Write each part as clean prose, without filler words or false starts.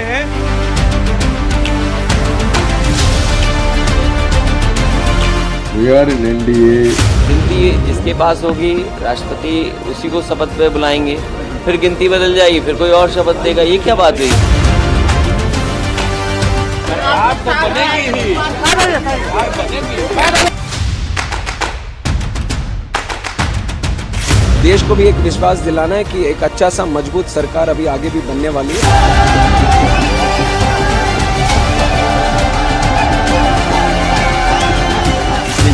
हैं। We are in NDA. गिनती जिसके पास होगी राष्ट्रपति उसी को शपथ पे बुलाएंगे, फिर गिनती बदल जाएगी, फिर कोई और शपथ देगा। ये क्या बात हुई? आपको बनेगी ही। देश को भी एक विश्वास दिलाना है कि एक अच्छा सा मजबूत सरकार अभी आगे भी बनने वाली है।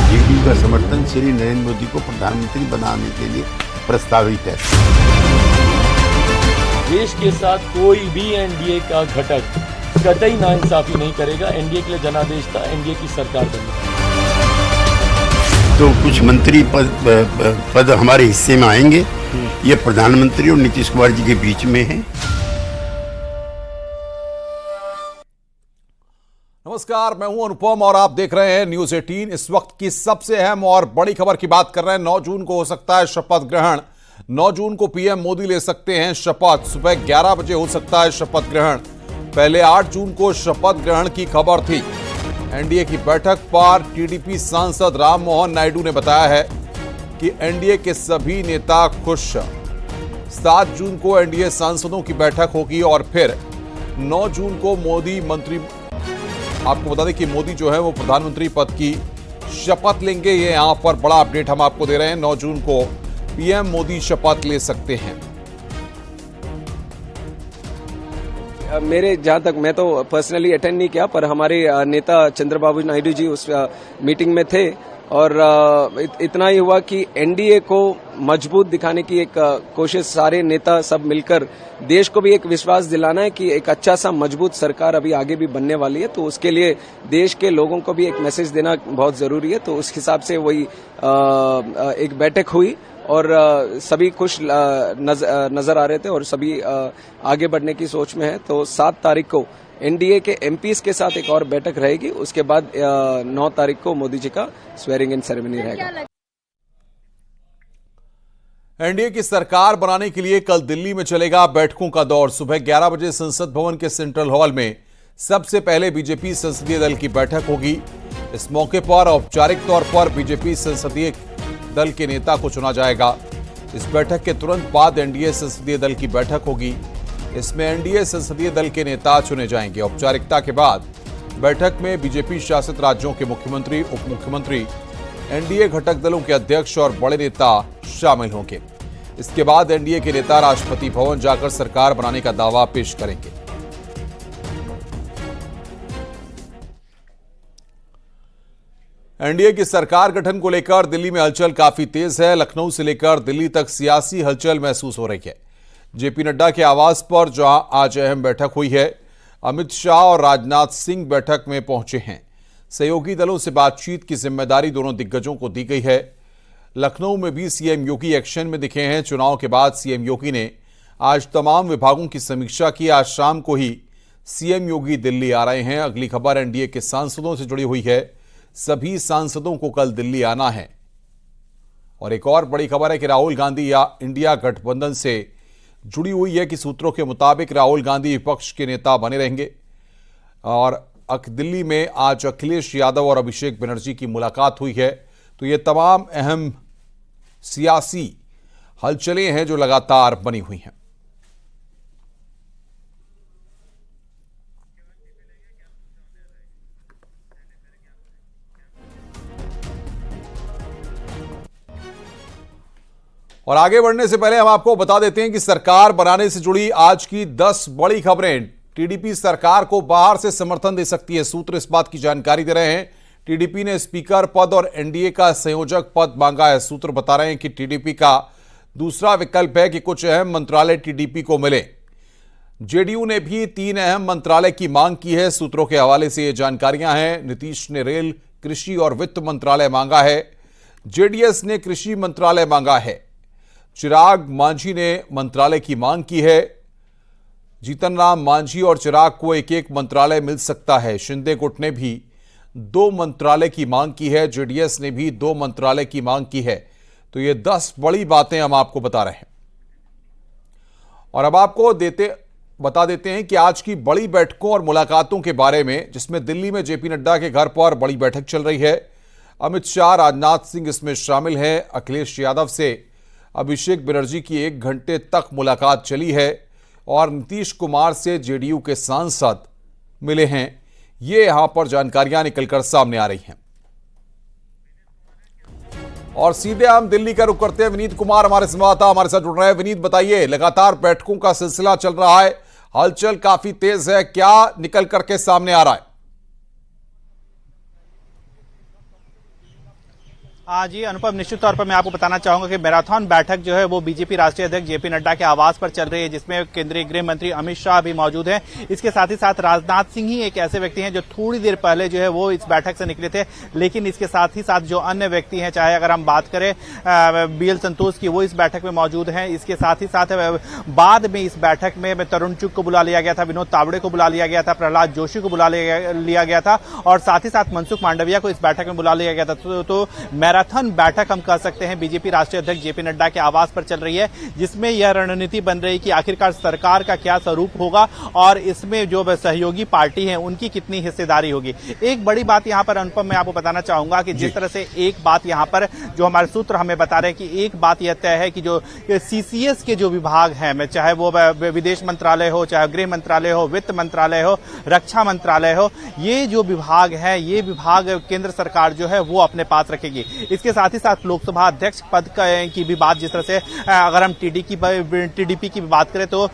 जेडीयू का समर्थन श्री नरेंद्र मोदी को प्रधानमंत्री बनाने के लिए प्रस्तावित है। देश के साथ कोई भी एनडीए का घटक कतई नाइंसाफी नहीं करेगा। एनडीए के लिए जनादेश था एनडीए की सरकार बनने। तो कुछ मंत्री पद हमारे हिस्से में आएंगे। ये प्रधानमंत्री और नीतीश कुमार जी के बीच में है। नमस्कार, मैं हूं अनुपम और आप देख रहे हैं न्यूज 18। इस वक्त की सबसे अहम और बड़ी खबर की बात कर रहे हैं। 9 जून को हो सकता है शपथ ग्रहण। 9 जून को पीएम मोदी ले सकते हैं शपथ। सुबह 11 बजे हो सकता है शपथ ग्रहण। पहले 8 जून को शपथ ग्रहण की खबर थी। एनडीए की बैठक पर टीडीपी सांसद राम मोहन नायडू ने बताया है कि एनडीए के सभी नेता खुश। 7 जून को एनडीए सांसदों की बैठक होगी और फिर 9 जून को मोदी मंत्री, आपको बता दें कि मोदी जो है वो प्रधानमंत्री पद की शपथ लेंगे। ये यहां पर बड़ा अपडेट हम आपको दे रहे हैं। 9 जून को पीएम मोदी शपथ ले सकते हैं। मेरे जहां तक, मैं तो पर्सनली अटेंड नहीं किया, पर हमारे नेता चंद्रबाबू नायडू जी उस मीटिंग में थे और इतना ही हुआ कि एनडीए को मजबूत दिखाने की एक कोशिश, सारे नेता सब मिलकर देश को भी एक विश्वास दिलाना है कि एक अच्छा सा मजबूत सरकार अभी आगे भी बनने वाली है। तो उसके लिए देश के लोगों को भी एक मैसेज देना बहुत जरूरी है। तो उस हिसाब से वही एक बैठक हुई और सभी खुश नजर आ रहे थे और सभी आगे बढ़ने की सोच में है। तो 7 तारीख को एनडीए के एमपीज के साथ एक और बैठक रहेगी। उसके बाद 9 तारीख को मोदी जी का स्वेरिंग इन सेरेमनी रहेगा। एनडीए की सरकार बनाने के लिए कल दिल्ली में चलेगा बैठकों का दौर। सुबह 11 बजे संसद भवन के सेंट्रल हॉल में सबसे पहले बीजेपी संसदीय दल की बैठक होगी। इस मौके पर औपचारिक तौर पर बीजेपी संसदीय दल के नेता को चुना जाएगा। इस बैठक के तुरंत बाद एनडीए संसदीय दल की बैठक होगी। इसमें एनडीए संसदीय दल के नेता चुने जाएंगे। औपचारिकता के बाद बैठक में बीजेपी शासित राज्यों के मुख्यमंत्री, उप मुख्यमंत्री, एनडीए घटक दलों के अध्यक्ष और बड़े नेता शामिल होंगे। इसके बाद एनडीए के नेता राष्ट्रपति भवन जाकर सरकार बनाने का दावा पेश करेंगे। एनडीए की सरकार गठन को लेकर दिल्ली में हलचल काफी तेज है। लखनऊ से लेकर दिल्ली तक सियासी हलचल महसूस हो रही है। जेपी नड्डा के आवास पर जहां आज अहम बैठक हुई है, अमित शाह और राजनाथ सिंह बैठक में पहुंचे हैं। सहयोगी दलों से बातचीत की जिम्मेदारी दोनों दिग्गजों को दी गई है। लखनऊ में भी सीएम योगी एक्शन में दिखे हैं। चुनाव के बाद सीएम योगी ने आज तमाम विभागों की समीक्षा की। आज शाम को ही सीएम योगी दिल्ली आ रहे हैं। अगली खबर एनडीए के सांसदों से जुड़ी हुई है। सभी सांसदों को कल दिल्ली आना है। और एक और बड़ी खबर है कि राहुल गांधी या इंडिया गठबंधन से जुड़ी हुई है कि सूत्रों के मुताबिक राहुल गांधी विपक्ष के नेता बने रहेंगे। और दिल्ली में आज अखिलेश यादव और अभिषेक बनर्जी की मुलाकात हुई है। तो ये तमाम अहम सियासी हलचलें हैं जो लगातार बनी हुई हैं। और आगे बढ़ने से पहले हम आपको बता देते हैं कि सरकार बनाने से जुड़ी आज की 10 बड़ी खबरें। टीडीपी सरकार को बाहर से समर्थन दे सकती है। सूत्र इस बात की जानकारी दे रहे हैं। टीडीपी ने स्पीकर पद और एनडीए का संयोजक पद मांगा है। सूत्र बता रहे हैं कि टीडीपी का दूसरा विकल्प है कि कुछ अहम मंत्रालय टीडीपी को मिले। जेडीयू ने भी 3 अहम मंत्रालय की मांग की है। सूत्रों के हवाले से ये जानकारियां हैं। नीतीश ने रेल, कृषि और वित्त मंत्रालय मांगा है। जेडीएस ने कृषि मंत्रालय मांगा है। चिराग मांझी ने मंत्रालय की मांग की है। जीतन राम मांझी और चिराग को एक एक मंत्रालय मिल सकता है। शिंदे गुट ने भी 2 मंत्रालय की मांग की है। जेडीएस ने भी 2 मंत्रालय की मांग की है। तो ये 10 बड़ी बातें हम आपको बता रहे हैं। और अब आपको बता देते हैं कि आज की बड़ी बैठकों और मुलाकातों के बारे में, जिसमें दिल्ली में जेपी नड्डा के घर पर बड़ी बैठक चल रही है। अमित शाह, राजनाथ सिंह इसमें शामिल हैं। अखिलेश यादव से अभिषेक बनर्जी की 1 घंटे तक मुलाकात चली है और नीतीश कुमार से जेडीयू के सांसद मिले हैं। ये यहां पर जानकारियां निकलकर सामने आ रही हैं। और सीधे हम दिल्ली का रुख करते हैं। विनीत कुमार हमारे संवाददाता हमारे साथ जुड़ रहे हैं। विनीत, बताइए, लगातार बैठकों का सिलसिला चल रहा है, हलचल काफी तेज है, क्या निकल करके सामने आ रहा है? जी अनुपम, निश्चित तौर पर मैं आपको बताना चाहूंगा कि मैराथन बैठक जो है वो बीजेपी राष्ट्रीय अध्यक्ष जेपी नड्डा के आवास पर चल रही है, जिसमें केंद्रीय गृह मंत्री अमित शाह भी मौजूद हैं। इसके साथ ही साथ राजनाथ सिंह ही एक ऐसे व्यक्ति हैं जो थोड़ी देर पहले जो है वो इस बैठक से निकले थे, लेकिन इसके साथ ही साथ जो अन्य व्यक्ति हैं, चाहे अगर हम बात करें बीएल संतोष की, वो इस बैठक में मौजूद हैं। इसके साथ ही साथ बाद में इस बैठक में तरुण चुग को बुला लिया गया था, विनोद तावड़े को बुला लिया गया था, प्रहलाद जोशी को बुला लिया गया था और साथ ही साथ मनसुख मांडविया को इस बैठक में बुला लिया गया था। तो मैराथन बैठक हम कह सकते हैं बीजेपी राष्ट्रीय अध्यक्ष जेपी नड्डा के आवास पर चल रही है, जिसमें यह रणनीति बन रही कि आखिरकार सरकार का क्या स्वरूप होगा और इसमें जो सहयोगी पार्टी है उनकी कितनी हिस्सेदारी होगी। एक बड़ी बात यहां पर अनुपम मैं आपको बताना चाहूंगा कि जिस तरह से एक बात यहां पर जो हमारे सूत्र हमें बता रहे हैं कि एक बात यह तय है कि जो सीसीएस के जो विभाग हैं, चाहे वो विदेश मंत्रालय हो, चाहे गृह मंत्रालय हो, वित्त मंत्रालय हो, रक्षा मंत्रालय हो, ये जो विभाग है, ये विभाग केंद्र सरकार जो है वो अपने पास रखेगी। इसके साथ ही साथ लोकसभा अध्यक्ष पद की भी बात, जिस तरह से अगर हम टीडीपी की बात करें तो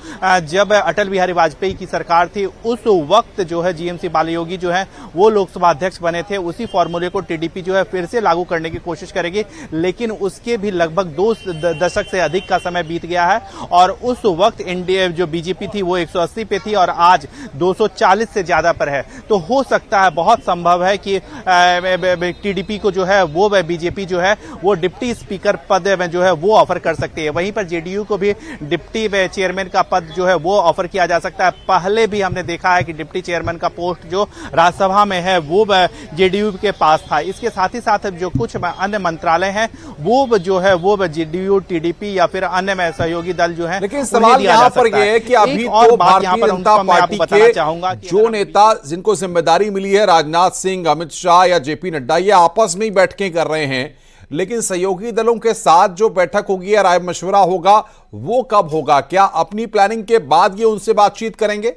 जब अटल बिहारी वाजपेयी की सरकार थी उस वक्त जो है जीएमसी बालायोगी जो है वो लोकसभा अध्यक्ष बने थे। उसी फॉर्मूले को टीडीपी जो है फिर से लागू करने की कोशिश करेगी, लेकिन उसके भी लगभग 2 दशक से अधिक का समय बीत गया है और उस वक्त एनडीए जो बीजेपी थी वो 180 पे थी और आज 240 से ज्यादा पर है। तो हो सकता है, बहुत संभव है कि टीडीपी को जो है वो बीजेपी जो है वो डिप्टी स्पीकर पद में जो है वो ऑफर कर सकती है। वहीं पर जेडीयू को भी डिप्टी चेयरमैन का पद जो है वो ऑफर किया जा सकता है। पहले भी हमने देखा है कि डिप्टी चेयरमैन का पोस्ट जो राज्यसभा में है वो जेडीयू के पास था। इसके साथ ही साथ जो कुछ अन्य मंत्रालय हैं वो जो है वो जेडीयू, टीडीपी या फिर अन्य में सहयोगी दल जो है। लेकिन सवाल यहाँ पर यह है कि अभी तो भारतीय जनता पार्टी के जो नेता जिनको जिम्मेदारी मिली है, राजनाथ सिंह, अमित शाह या जेपी नड्डा, ये आपस में ही बैठकें कर रहे हैं, लेकिन सहयोगी दलों के साथ जो बैठक होगी या राय मशवरा होगा वो कब होगा? क्या अपनी प्लानिंग के बाद ये उनसे बातचीत करेंगे?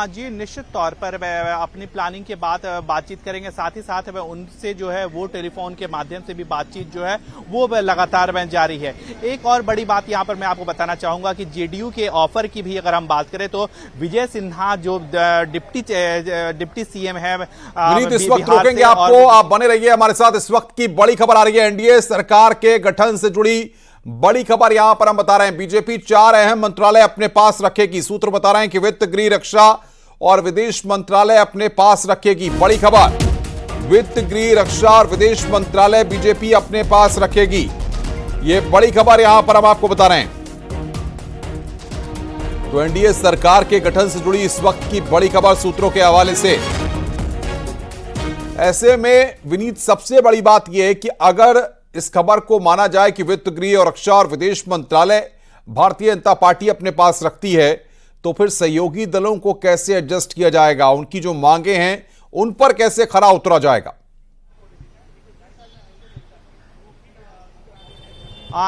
जी निश्चित तौर पर अपनी प्लानिंग के बाद बातचीत करेंगे। साथ ही साथ उनसे जो है वो टेलीफोन के माध्यम से भी बातचीत जो है वो लगातार जारी है। एक और बड़ी बात यहां पर मैं आपको बताना चाहूंगा कि जेडीयू के ऑफर की भी अगर हम बात करें तो विजय सिन्हा जो डिप्टी सीएम है, इस वक्त रोकेंगे आपको, आप बने रहिए हमारे साथ। इस वक्त की बड़ी खबर आ रही है, एनडीए सरकार के गठन से जुड़ी बड़ी खबर यहां पर हम बता रहे हैं। बीजेपी 4 अहम मंत्रालय अपने पास रखेगी। सूत्र बता रहे हैं कि वित्त, गृह, रक्षा और विदेश मंत्रालय अपने पास रखेगी। बड़ी खबर, वित्त, गृह, रक्षा और विदेश मंत्रालय बीजेपी अपने पास रखेगी। यह बड़ी खबर यहां पर हम आपको बता रहे हैं। तो एनडीए सरकार के गठन से जुड़ी इस वक्त की बड़ी खबर सूत्रों के हवाले से। ऐसे में विनीत, सबसे बड़ी बात यह है कि अगर इस खबर को माना जाए कि वित्त, गृह और रक्षा और विदेश मंत्रालय भारतीय जनता पार्टी अपने पास रखती है, तो फिर सहयोगी दलों को कैसे एडजस्ट किया जाएगा? उनकी जो मांगे हैं उन पर कैसे खरा उतरा जाएगा?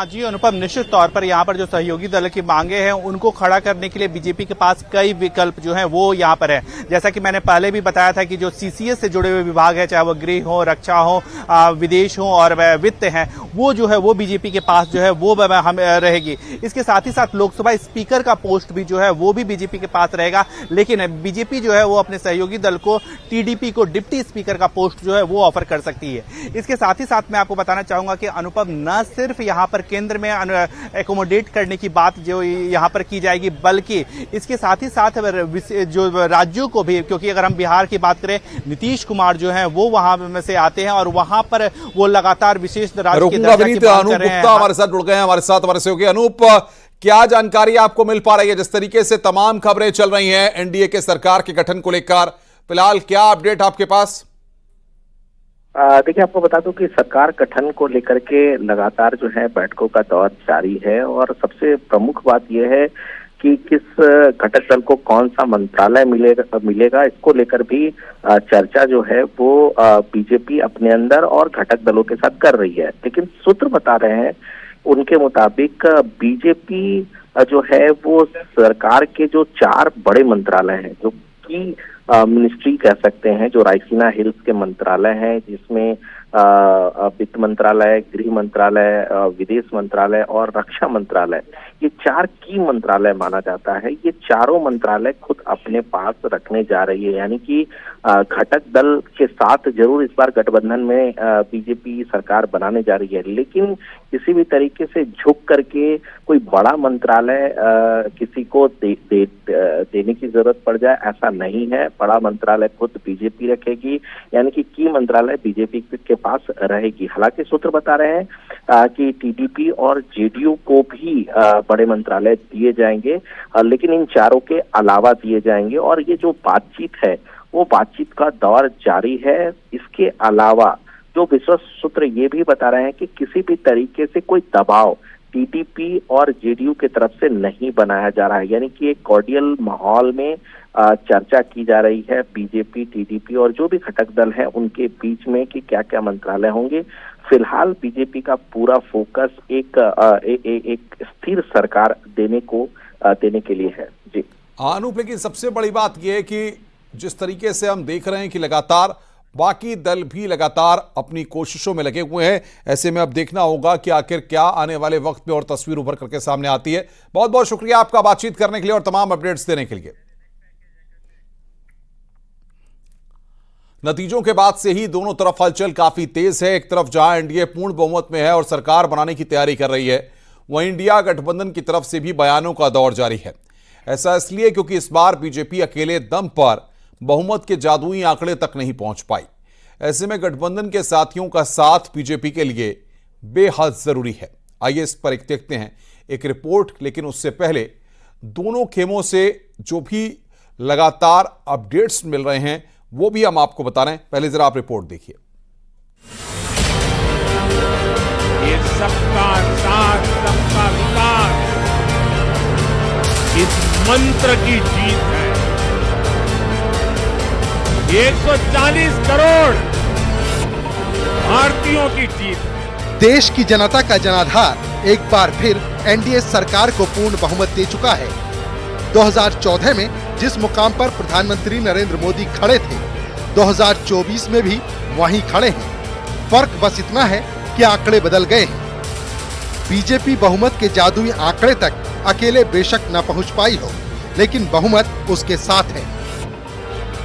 जी अनुपम, निश्चित तौर पर यहाँ पर जो सहयोगी दल की मांगे हैं उनको खड़ा करने के लिए बीजेपी के पास कई विकल्प जो हैं वो यहाँ पर है। जैसा कि मैंने पहले भी बताया था कि जो सीसीएस से जुड़े हुए विभाग है, चाहे वो गृह हो, रक्षा हो, विदेश हो और वित्त हैं, वो जो है वो बीजेपी के पास जो है वो हम रहेगी। इसके साथ ही साथ लोकसभा स्पीकर का पोस्ट भी जो है वो भी बीजेपी के पास रहेगा, लेकिन बीजेपी जो है वो अपने सहयोगी दल को, टीडीपी को डिप्टी स्पीकर का पोस्ट जो है वो ऑफर कर सकती है। इसके साथ ही साथ मैं आपको बताना चाहूंगा कि अनुपम, न सिर्फ यहाँ पर केंद्र में एकोमोडेट करने की बात जो यहां पर की जाएगी, बल्कि इसके साथ ही साथ जो राज्यों को भी, क्योंकि अगर हम बिहार की बात करें, नीतीश कुमार जो हैं वो वहां में से आते हैं और वहां पर वो लगातार विशेष राज्य के दर्जा की बात कर रहे हैं। हमारे साथ जुड़ गए हैं, हमारे साथ हमारे सहयोगी अनूप, क्या जानकारी आपको मिल पा रही है? जिस तरीके से तमाम खबरें चल रही हैं एनडीए के सरकार के गठन को लेकर, फिलहाल क्या अपडेट आपके पास? देखिए, आपको बता दूं कि सरकार गठन को लेकर के लगातार जो है बैठकों का दौर जारी है और सबसे प्रमुख बात यह है कि किस घटक दल को कौन सा मंत्रालय मिलेगा इसको लेकर भी चर्चा जो है वो बीजेपी अपने अंदर और घटक दलों के साथ कर रही है। लेकिन सूत्र बता रहे हैं उनके मुताबिक बीजेपी जो है वो सरकार के जो 4 बड़े मंत्रालय हैं, जो कि मिनिस्ट्री कह सकते हैं, जो रायसीना हिल्स के मंत्रालय हैं, जिसमें वित्त मंत्रालय, गृह मंत्रालय, विदेश मंत्रालय और रक्षा मंत्रालय, ये 4 की मंत्रालय माना जाता है। ये चारों मंत्रालय खुद अपने पास रखने जा रही है, यानी कि घटक दल के साथ जरूर इस बार गठबंधन में बीजेपी सरकार बनाने जा रही है, लेकिन किसी भी तरीके से झुक करके कोई बड़ा मंत्रालय किसी को देने की जरूरत पड़ जाए, ऐसा नहीं है। बड़ा मंत्रालय खुद बीजेपी रखेगी, यानी कि की मंत्रालय बीजेपी के पास रहेगी। हालांकि सूत्र बता रहे हैं कि टीडीपी और जेडीयू को भी बड़े मंत्रालय दिए जाएंगे, लेकिन इन चारों के अलावा दिए जाएंगे और ये जो बातचीत है वो बातचीत का दौर जारी है। इसके अलावा जो विश्वस्त सूत्र ये भी बता रहे हैं कि किसी भी तरीके से कोई दबाव टीडीपी और जेडीयू की तरफ से नहीं बनाया जा रहा है, यानी कि एक कॉर्डियल माहौल में चर्चा की जा रही है बीजेपी, टीडीपी और जो भी घटक दल हैं उनके बीच में कि क्या क्या मंत्रालय होंगे। फिलहाल बीजेपी का पूरा फोकस एक स्थिर सरकार देने के लिए है। जी अनूप, लेकिन सबसे बड़ी बात यह है कि जिस तरीके से हम देख रहे हैं कि लगातार बाकी दल भी लगातार अपनी कोशिशों में लगे हुए हैं, ऐसे में अब देखना होगा कि आखिर क्या आने वाले वक्त में और तस्वीर उभर करके सामने आती है। बहुत बहुत शुक्रिया आपका बातचीत करने के लिए और तमाम अपडेट्स देने के लिए। नतीजों के बाद से ही दोनों तरफ हलचल काफी तेज है। एक तरफ जहां एनडीए पूर्ण बहुमत में है और सरकार बनाने की तैयारी कर रही है, वहीं इंडिया गठबंधन की तरफ से भी बयानों का दौर जारी है। ऐसा इसलिए क्योंकि इस बार बीजेपी अकेले दम पर बहुमत के जादुई आंकड़े तक नहीं पहुंच पाई। ऐसे में गठबंधन के साथियों का साथ बीजेपी के लिए बेहद जरूरी है। आइए इस पर देखते हैं एक रिपोर्ट, लेकिन उससे पहले दोनों खेमों से जो भी लगातार अपडेट्स मिल रहे हैं वो भी हम आपको बता रहे हैं। पहले जरा आप रिपोर्ट देखिए। ये सबका साथ सबका विकास इस मंत्र की जीत है। 140 करोड़ भारतीयों की जीत है। देश की जनता का जनाधार एक बार फिर एनडीए सरकार को पूर्ण बहुमत दे चुका है। 2014 में जिस मुकाम पर प्रधानमंत्री नरेंद्र मोदी खड़े थे, 2024 में भी वहीं खड़े हैं। फर्क बस इतना है कि आंकड़े बदल गए हैं। बीजेपी बहुमत के जादुई आंकड़े तक अकेले बेशक न पहुंच पाई हो, लेकिन बहुमत उसके साथ है,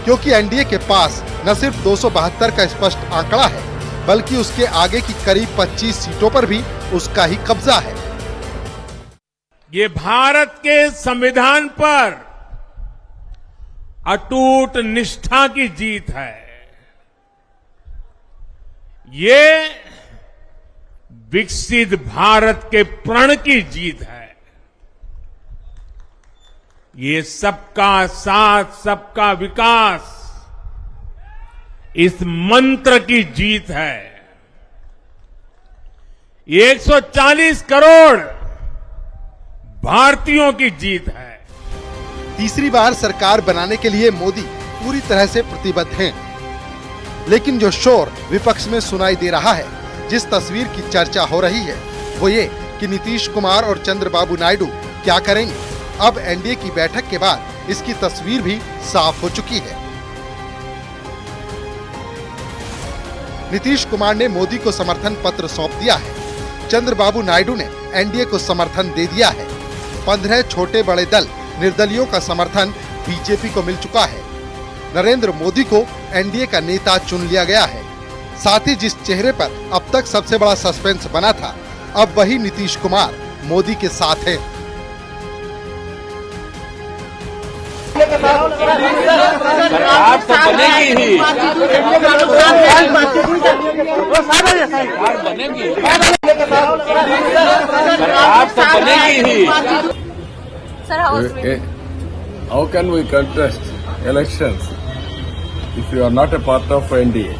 क्योंकि एनडीए के पास न सिर्फ 272 का स्पष्ट आंकड़ा है, बल्कि उसके आगे की करीब 25 सीटों पर भी उसका ही कब्जा है। ये भारत के संविधान पर अटूट निष्ठा की जीत है। ये विकसित भारत के प्रण की जीत है। ये सबका साथ सबका विकास इस मंत्र की जीत है। 140 करोड़ भारतीयों की जीत है। तीसरी बार सरकार बनाने के लिए मोदी पूरी तरह से प्रतिबद्ध हैं। लेकिन जो शोर विपक्ष में सुनाई दे रहा है, जिस तस्वीर की चर्चा हो रही है, वो ये कि नीतीश कुमार और चंद्रबाबू नायडू क्या करेंगे। अब एनडीए की बैठक के बाद इसकी तस्वीर भी साफ हो चुकी है। नीतीश कुमार ने मोदी को समर्थन पत्र सौंप दिया है। चंद्रबाबू नायडू ने एनडीए को समर्थन दे दिया है। 15 छोटे बड़े दल निर्दलियों का समर्थन बीजेपी को मिल चुका है। नरेंद्र मोदी को एनडीए का नेता चुन लिया गया है। साथ ही जिस चेहरे पर अब तक सबसे बड़ा सस्पेंस बना था, अब वही नीतीश कुमार मोदी के साथ है। सरकार तो बनेगी ही, सरकार तो बनेगी ही। How can we contest elections if you are not a part of NDA?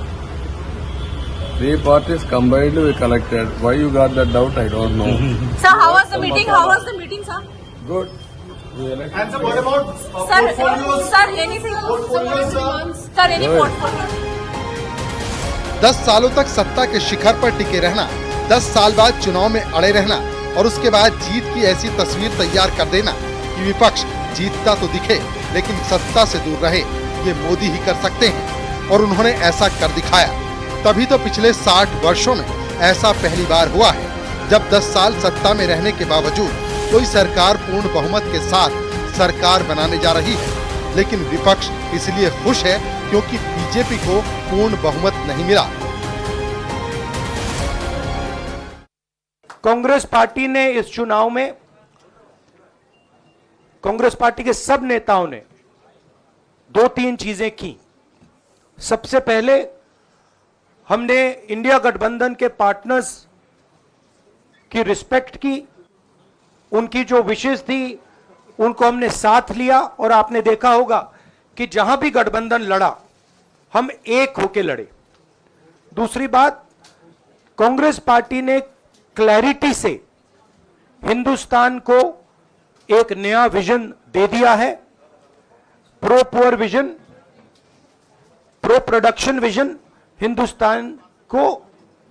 Three parties combined we collected. Why you got that doubt? I don't know. Sir, how was the meeting? How was the meeting, sir? Good. We elected. Sir, any portfolio? Sir, any portfolio? 10 सालों तक सत्ता के शिखर पर टिके रहना, 10 साल बाद चुनाव में अड़े रहना और उसके बाद जीत की ऐसी तस्वीर तैयार कर देना कि विपक्ष जीतता तो दिखे लेकिन सत्ता से दूर रहे, ये मोदी ही कर सकते हैं और उन्होंने ऐसा कर दिखाया। तभी तो पिछले 60 वर्षों में ऐसा पहली बार हुआ है जब 10 साल सत्ता में रहने के बावजूद कोई सरकार पूर्ण बहुमत के साथ सरकार बनाने जा रही है, लेकिन विपक्ष इसलिए खुश है क्योंकि बीजेपी को पूर्ण बहुमत नहीं मिला। कांग्रेस पार्टी ने इस चुनाव में, कांग्रेस पार्टी के सब नेताओं ने 2-3 चीजें की। सबसे पहले हमने इंडिया गठबंधन के पार्टनर्स की रिस्पेक्ट की, उनकी जो विशेष थी उनको हमने साथ लिया और आपने देखा होगा कि जहां भी गठबंधन लड़ा हम एक होके लड़े। दूसरी बात, कांग्रेस पार्टी ने क्लैरिटी से हिंदुस्तान को एक नया विजन दे दिया है, pro poor vision, pro production vision Hindustan को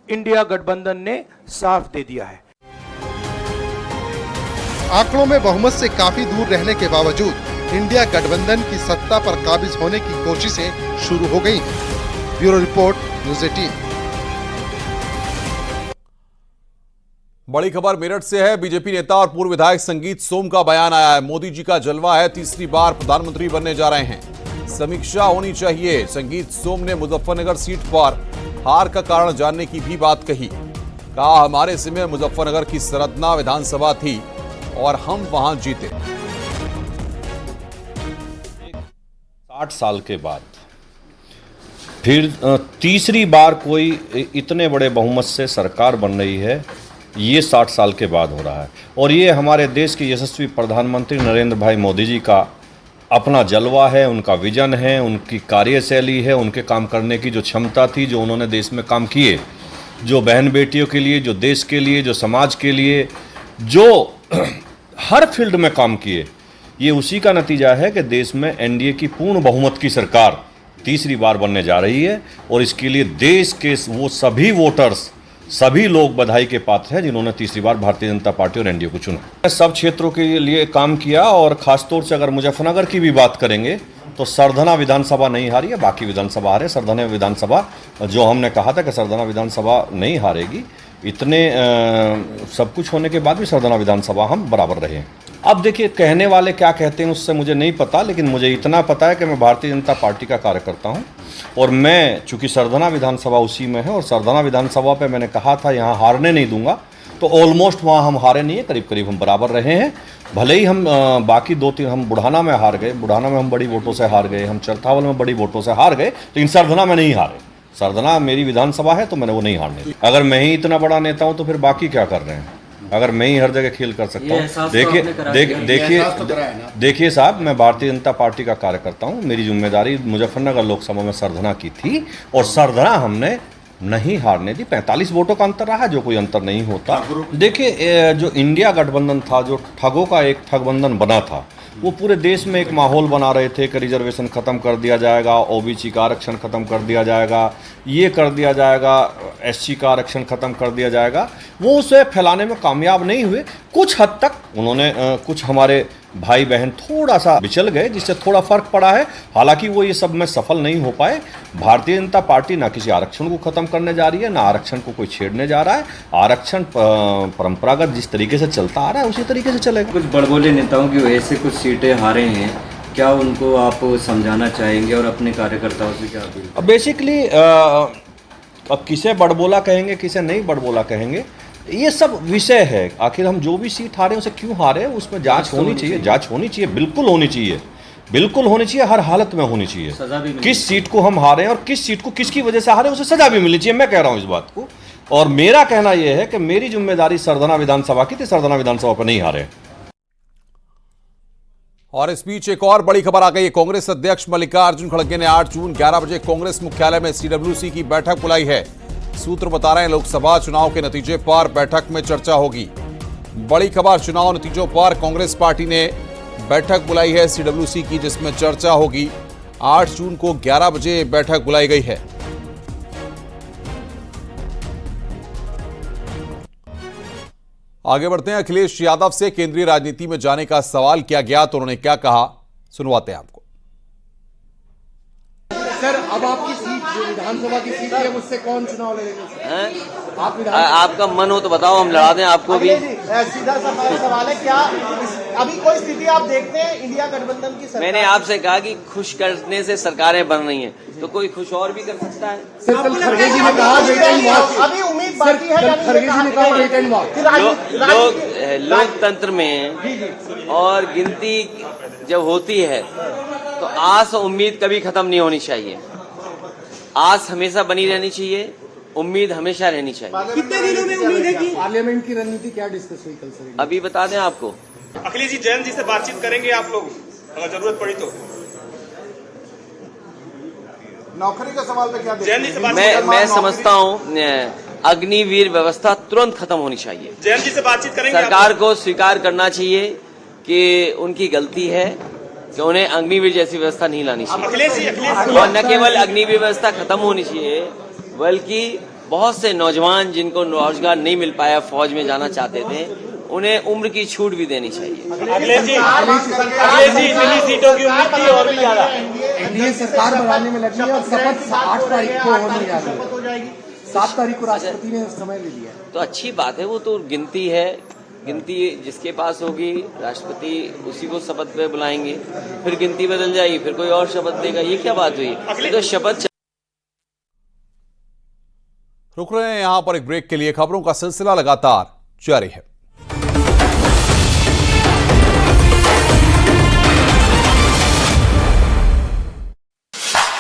इंडिया गठबंधन ने साफ दे दिया है। आंकड़ों में बहुमत से काफी दूर रहने के बावजूद इंडिया गठबंधन की सत्ता पर काबिज होने की कोशिशें शुरू हो गई हैं। Bureau report, news 18। बड़ी खबर मेरठ से है। बीजेपी नेता और पूर्व विधायक संगीत सोम का बयान आया है। मोदी जी का जलवा है, तीसरी बार प्रधानमंत्री बनने जा रहे हैं, समीक्षा होनी चाहिए। संगीत सोम ने मुजफ्फरनगर सीट पर हार का कारण जानने की भी बात कही। कहा, हमारे समय मुजफ्फरनगर की सरदना विधानसभा थी और हम वहां जीते। 60 साल के बाद फिर तीसरी बार कोई इतने बड़े बहुमत से सरकार बन रही है, ये 60 साल के बाद हो रहा है। और ये हमारे देश के यशस्वी प्रधानमंत्री नरेंद्र भाई मोदी जी का अपना जलवा है, उनका विजन है, उनकी कार्यशैली है, उनके काम करने की जो क्षमता थी, जो उन्होंने देश में काम किए, जो बहन बेटियों के लिए, जो देश के लिए, जो समाज के लिए, जो हर फील्ड में काम किए, ये उसी का नतीजा है कि देश में एनडीए की पूर्ण बहुमत की सरकार तीसरी बार बनने जा रही है। और इसके लिए देश के वो सभी वोटर्स, सभी लोग बधाई के पात्र हैं जिन्होंने तीसरी बार भारतीय जनता पार्टी और एनडीए को चुना। सब क्षेत्रों के लिए काम किया और खासतौर से अगर मुजफ्फरनगर की भी बात करेंगे तो सरधना विधानसभा नहीं हारी है, बाकी विधानसभा हारे। सरधना विधानसभा जो हमने कहा था कि सरधना विधानसभा नहीं हारेगी, इतने सब कुछ होने के बाद भी सरधना विधानसभा हम बराबर रहे हैं। अब देखिए, कहने वाले क्या कहते हैं उससे मुझे नहीं पता, लेकिन मुझे इतना पता है कि मैं भारतीय जनता पार्टी का कार्यकर्ता हूं और मैं, चूंकि सरधना विधानसभा उसी में है और सरधना विधानसभा पे मैंने कहा था यहाँ हारने नहीं दूंगा, तो ऑलमोस्ट वहाँ हम हारे नहीं है, करीब करीब हम बराबर रहे हैं। भले ही हम बाकी 2-3, हम बुढ़ाना में हार गए, बुढ़ाना में हम बड़ी वोटों से हार गए, हम चरथावल में बड़ी वोटों से हार गए, लेकिन सरधना में नहीं हारे। सरधना मेरी विधानसभा है तो मैंने वो नहीं हारने दी। अगर मैं ही इतना बड़ा नेता हूं तो फिर बाकी क्या कर रहे हैं? अगर मैं ही हर जगह खेल कर सकता हूँ। देखिए साहब, मैं भारतीय जनता पार्टी का कार्यकर्ता हूँ। मेरी जिम्मेदारी मुजफ्फरनगर लोकसभा में सरधना की थी और सरधना हमने नहीं हारने दी। 45 वोटों का अंतर रहा, जो कोई अंतर नहीं होता। देखिए, जो इंडिया गठबंधन था, जो ठगों का एक ठगबंधन बना था, वो पूरे देश में एक माहौल बना रहे थे कि रिजर्वेशन ख़त्म कर दिया जाएगा, ओबीसी का आरक्षण ख़त्म कर दिया जाएगा, ये कर दिया जाएगा, एससी का आरक्षण ख़त्म कर दिया जाएगा। वो उसे फैलाने में कामयाब नहीं हुए। कुछ हद तक उन्होंने कुछ हमारे भाई बहन थोड़ा सा बिचल गए, जिससे थोड़ा फर्क पड़ा है। हालांकि वो ये सब में सफल नहीं हो पाए। भारतीय जनता पार्टी ना किसी आरक्षण को खत्म करने जा रही है, ना आरक्षण को कोई छेड़ने जा रहा है। आरक्षण परंपरागत जिस तरीके से चलता आ रहा है उसी तरीके से चलेगा। कुछ बड़बोले नेताओं की वजह से कुछ सीटें हारे हैं, क्या उनको आप समझाना चाहेंगे और अपने कार्यकर्ताओं से क्या अपील? अब बेसिकली अब किसे बड़बोला कहेंगे, किसे नहीं बड़बोला कहेंगे, ये सब विषय है। आखिर हम जो भी सीट हारे उसे क्यों हारे, उसमें जांच होनी चाहिए, जांच होनी चाहिए, बिल्कुल होनी चाहिए, बिल्कुल होनी चाहिए, हर हालत में होनी चाहिए। सजा भी किस सीट को हम हारे और किस सीट को किसकी वजह से हारे, उसे सजा भी मिलनी चाहिए। मैं कह रहा हूं इस बात को, और मेरा कहना यह है कि मेरी जिम्मेदारी सरधना विधानसभा की थी, सरधना विधानसभा पर नहीं हारे। और इस बीच एक और बड़ी खबर आ गई है। कांग्रेस अध्यक्ष मल्लिकार्जुन खड़गे ने 8 जून 11 बजे कांग्रेस मुख्यालय में सीडब्ल्यूसी की बैठक बुलाई है। सूत्र बता रहे हैं लोकसभा चुनाव के नतीजे पर बैठक में चर्चा होगी। बड़ी खबर, चुनाव नतीजों पर कांग्रेस पार्टी ने बैठक बुलाई है सीडब्ल्यूसी की, जिसमें चर्चा होगी। 8 जून को 11 बजे बैठक बुलाई गई है। आगे बढ़ते हैं। अखिलेश यादव से केंद्रीय राजनीति में जाने का सवाल किया गया तो उन्होंने क्या कहा, सुनवाते हैं आपको। सर, अब आपकी सीट जो विधानसभा की सीट है उससे कौन चुनाव लड़ेंगे? आप आपका मन हो तो बताओ, हम लड़ा दें आपको भी। सीधा सवाल है, क्या अभी कोई स्थिति आप देखते हैं इंडिया गठबंधन की सरकार? मैंने आपसे कहा कि खुश करने से सरकारें बन रही हैं, तो कोई खुश और भी कर सकता है। खड़गे जी ने कहा अभी उम्मीद बाकी है। खड़गे जी ने कहा वेट एंड वॉच। लोकतंत्र में और गिनती जब होती है तो आस और उम्मीद कभी खत्म नहीं होनी चाहिए। आस हमेशा बनी रहनी चाहिए, उम्मीद हमेशा रहनी चाहिए। कितने दिनों में उम्मीद है कि पार्लियामेंट की रणनीति क्या डिस्कस हुई कल सर? अभी बता दें आपको। अखिलेश जी, जयंत जी से बातचीत करेंगे आप लोग अगर जरूरत पड़ी तो? नौकरी का सवाल पे क्या जयंत जी से बातचीत? मैं समझता हूँ अग्निवीर व्यवस्था तुरंत खत्म होनी चाहिए। जयंत जी से बातचीत करेंगे? सरकार को स्वीकार करना चाहिए कि उनकी गलती है कि उन्हें अग्निवीर जैसी व्यवस्था नहीं लानी चाहिए। और न केवल अग्निवीर व्यवस्था खत्म होनी चाहिए, बल्कि बहुत से नौजवान जिनको रोजगार नहीं मिल पाया, फौज में जाना चाहते थे, उन्हें उम्र की छूट भी देनी चाहिए। अखिलेश जी, इतनी सीटों की उम्मीद थी और भी ज्यादा। एनडीए सरकार बनाने में लगी है और शपथ 8 तारीख को होने जा रही है। 7 तारीख को राष्ट्रपति ने समय ले लिया। तो अच्छी बात है, वो तो गिनती है। गिनती जिसके पास होगी, राष्ट्रपति उसी को शपथ पे बुलाएंगे, फिर गिनती बदल जाएगी, फिर कोई और शपथ देगा। ये क्या बात हुई? तो शपथ। रुक रहे हैं यहां पर एक ब्रेक के लिए। खबरों का सिलसिला लगातार जारी है।